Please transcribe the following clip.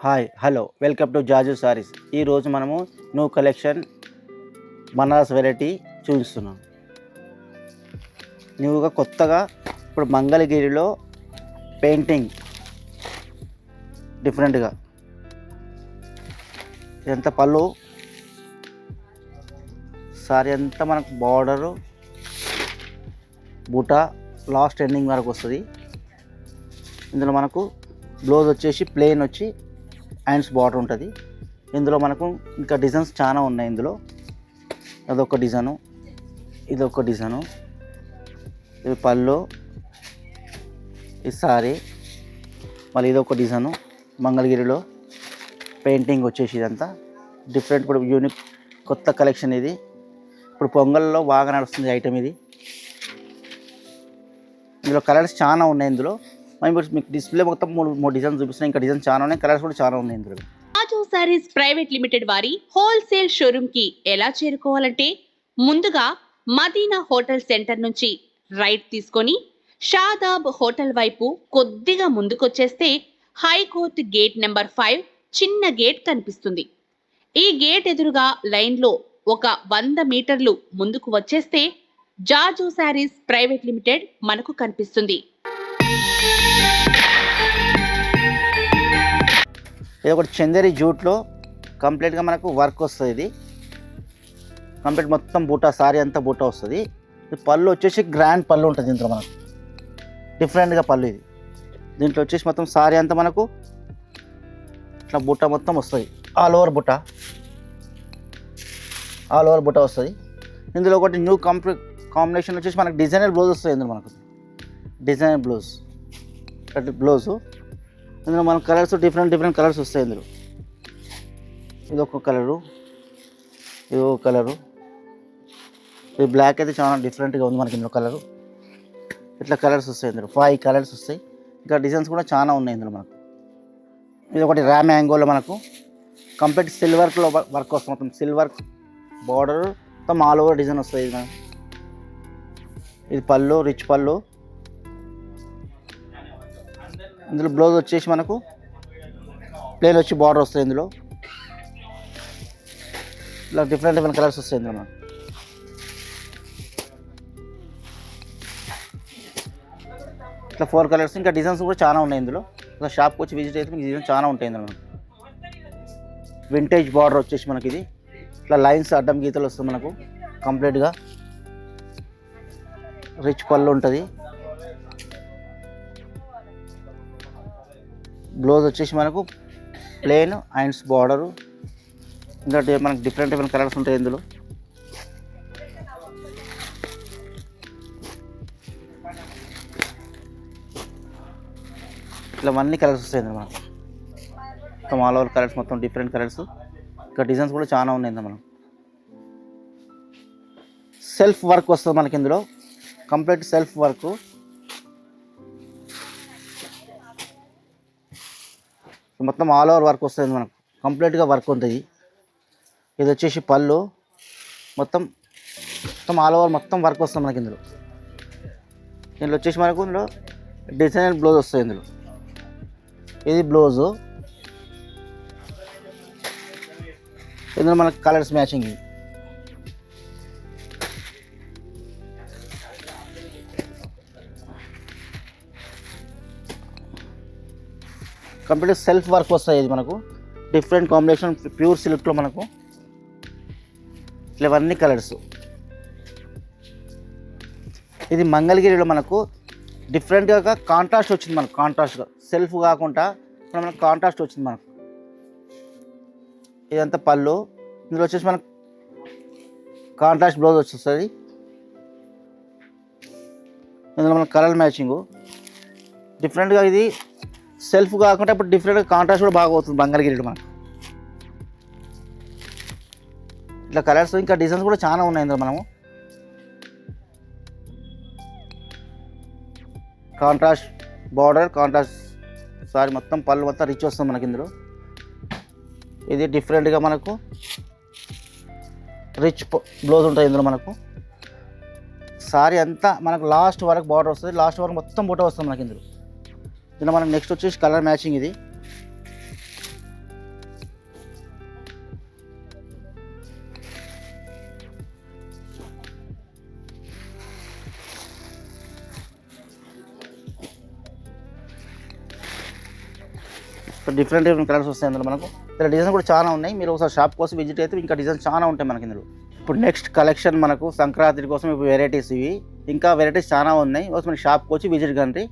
Hi hello welcome to జాజు సారీస్. ఈరోజు మనము new collection Banaras variety చూపిస్తున్నాం. న్యూగా కొత్తగా ఇప్పుడు మంగళగిరిలో పెయింటింగ్ డిఫరెంట్గా ఎంత పళ్ళు సారీ అంతా మనకు బార్డరు బూటా లాస్ట్ ఎండింగ్ వరకు వస్తుంది. ఇందులో మనకు బ్లౌజ్ వచ్చేసి ప్లెయిన్ వచ్చి హ్యాండ్స్ బార్డర్ ఉంటుంది. ఇందులో మనకు ఇంకా డిజైన్స్ చాలా ఉన్నాయి. ఇందులో అదొక డిజైను, ఇదొక డిజైను, ఇది పళ్ళు, ఈ సారీ, మళ్ళీ ఇదొక డిజైను. మంగళగిరిలో పెయింటింగ్ వచ్చేసి ఇదంతా డిఫరెంట్, ఇప్పుడు యూనిక్ కొత్త కలెక్షన్ ఇది. ఇప్పుడు పొంగల్లో బాగా నడుస్తుంది ఐటమ్ ఇది. ఇందులో కలర్స్ చాలా ఉన్నాయి. ఇందులో మీకు డిస్ప్లే మొత్తం మూడు డిజైన్స్ చూపిస్తున్నాయి. ఇంకా డిజైన్స్ చాలా ఉన్నాయి, కలర్స్ కూడా చాలా ఉన్నాయి ఇందులో. జాజు సారీస్ ప్రైవేట్ లిమిటెడ్ వారి హోల్సేల్ షోరూమ్ కి ఎలా చేరుకోవాలంటే ముందుగా మదీనా హోటల్ సెంటర్ నుంచి రైట్ తీసుకొని షాదాబ్ హోటల్ వైపు కొద్దిగా ముందుకొచ్చేస్తే హైకోర్ట్ గేట్ నెంబర్ 5 చిన్న గేట్ కనిపిస్తుంది. ఈ గేట్ ఎదురుగా లైన్లో ఒక 100 మీటర్లు ముందుకు వచ్చేస్తే జాజు సారీస్ ప్రైవేట్ లిమిటెడ్ మనకు కనిపిస్తుంది. ఇది ఒకటి చందేరి జూట్లో కంప్లీట్గా మనకు వర్క్ వస్తుంది. ఇది కంప్లీట్ మొత్తం బూటా, సారీ అంతా బూటా వస్తుంది. ఇది పళ్ళు వచ్చేసి గ్రాండ్ పళ్ళు ఉంటుంది. దీంట్లో మనకు డిఫరెంట్గా పళ్ళు ఇది. దీంట్లో వచ్చేసి మొత్తం సారీ అంతా మనకు ఇట్లా బూటా మొత్తం వస్తుంది. ఆల్ ఓవర్ బూటా వస్తుంది. ఇందులో ఒకటి న్యూ కాంబినేషన్ వచ్చేసి మనకు డిజైనర్ బ్లౌజ్ వస్తుంది. ఇందులో మనకు డిజైనర్ బ్లౌజు. ఇందులో మన కలర్స్ డిఫరెంట్ కలర్స్ వస్తాయి. ఇందులో ఇదొక కలరు, ఇదొక కలరు, ఇది బ్లాక్ అయితే చాలా డిఫరెంట్గా ఉంది మనకి. ఇందులో కలరు ఇట్లా కలర్స్ వస్తాయి. ఇందులో 5 కలర్స్ వస్తాయి. ఇంకా డిజైన్స్ కూడా చాలా ఉన్నాయి ఇందులో మనకు. ఇది ఒకటి ర్యామ్ యాంగోలో మనకు కంప్లీట్ సిల్వర్లో వర్క్ వస్తుంది. మొత్తం సిల్వర్ బార్డర్ మొత్తం ఆల్ ఓవర్ డిజైన్ వస్తుంది. ఇది మనకు ఇది పళ్ళు, రిచ్ పళ్ళు. ఇందులో బ్లౌజ్ వచ్చేసి మనకు ప్లెయిన్ వచ్చి బార్డర్ వస్తుంది. ఇందులో ఇలా డిఫరెంట్ కలర్స్ వస్తాయి. ఇందులో మనకు ఇట్లా 4 కలర్స్. ఇంకా డిజైన్స్ కూడా చాలా ఉన్నాయి ఇందులో. ఇలా షాప్కి వచ్చి విజిట్ అయితే మీకు డిజైన్స్ చాలా ఉంటాయి ఇందులో. మనకు వింటేజ్ బార్డర్ వచ్చేసి మనకి ఇది ఇట్లా లైన్స్ అడ్డం గీతలు వస్తుంది మనకు. కంప్లీట్గా రిచ్ పళ్ళు ఉంటుంది. బ్లౌజ్ వచ్చేసి మనకు ప్లెయిన్ హ్యాండ్స్ బార్డరు. ఇంకా మనకు డిఫరెంట్ కలర్స్ ఉంటాయి ఇందులో. ఇట్లా అన్ని కలర్స్ వస్తాయి ఇందులో మనకు. మొత్తం ఆల్ ఓవర్ కలర్స్, మొత్తం డిఫరెంట్ కలర్స్. ఇంకా డిజైన్స్ కూడా చాలా ఉన్నాయి ఇందులో. మనం సెల్ఫ్ వర్క్ వస్తుంది మనకి ఇందులో. Complete self work. మొత్తం ఆల్ ఓవర్ వర్క్ వస్తుంది మనకు. కంప్లీట్గా వర్క్ ఉంటుంది. ఇది వచ్చేసి పళ్ళు, మొత్తం ఆల్ ఓవర్ మొత్తం వర్క్ వస్తుంది మనకి ఇందులో. దీంట్లో వచ్చేసి మనకు ఇందులో డిజైనర్ బ్లౌజ్ వస్తుంది. ఇందులో ఇది బ్లౌజు. ఇందులో మనకు colours matching. Complete self work వస్తాయి. ఇది మనకు డిఫరెంట్ కాంబినేషన్ ప్యూర్ సిల్క్లో మనకు ఇవన్నీ కలర్స్. ఇది మంగళగిరిలో మనకు డిఫరెంట్గా కాంట్రాస్ట్ వచ్చింది మనకు. కాంట్రాస్ట్గా సెల్ఫ్ కాకుండా ఇప్పుడు మనకు కాంట్రాస్ట్ వచ్చింది మనకు. ఇదంతా పళ్ళు. ఇందులో వచ్చేసి మనకు కాంట్రాస్ట్ బ్లౌజ్ వచ్చేస్తుంది. ఇందులో మనకు కలర్ మ్యాచింగు డిఫరెంట్గా. ఇది సెల్ఫ్ కాకుండా ఇప్పుడు డిఫరెంట్గా కాంట్రాస్ట్ కూడా బాగా అవుతుంది మంగళగిరిలో మనకు. ఇట్లా కలర్స్ ఇంకా డిజైన్స్ కూడా చాలా ఉన్నాయి ఇందులో. మనము కాంట్రాస్ట్ బార్డర్, కాంట్రాస్ట్ సారీ, మొత్తం పళ్ళు మొత్తం రిచ్ వస్తుంది మనకి ఇందులో. ఇది డిఫరెంట్గా మనకు రిచ్ బ్లౌజ్ ఉంటుంది ఇందులో మనకు. సారీ అంతా మనకు లాస్ట్ వరకు బార్డర్ వస్తుంది, లాస్ట్ వరకు మొత్తం బూట వస్తుంది మనకి ఇందులో. దీనిలో మనకు నెక్స్ట్ వచ్చేసి కలర్ మ్యాచింగ్. ఇది సో డిఫరెంట్ డిఫరెంట్ కలర్స్ వస్తాయి ఇందులో మనకు. ఇలా డిజైన్స్ కూడా చాలా ఉన్నాయి. మీరు ఒకసారి షాప్ కోసం విజిట్ అయితే ఇంకా డిజైన్స్ చాలా ఉంటాయి మనకి ఇందులో. ఇప్పుడు నెక్స్ట్ కలెక్షన్ మనకు సంక్రాంతి కోసం ఇప్పుడు వెరైటీస్ ఇవి ఇంకా వెరైటీస్ చాలా ఉన్నాయి. ఒకసారి మనకి షాప్కి వచ్చి విజిట్ కండి.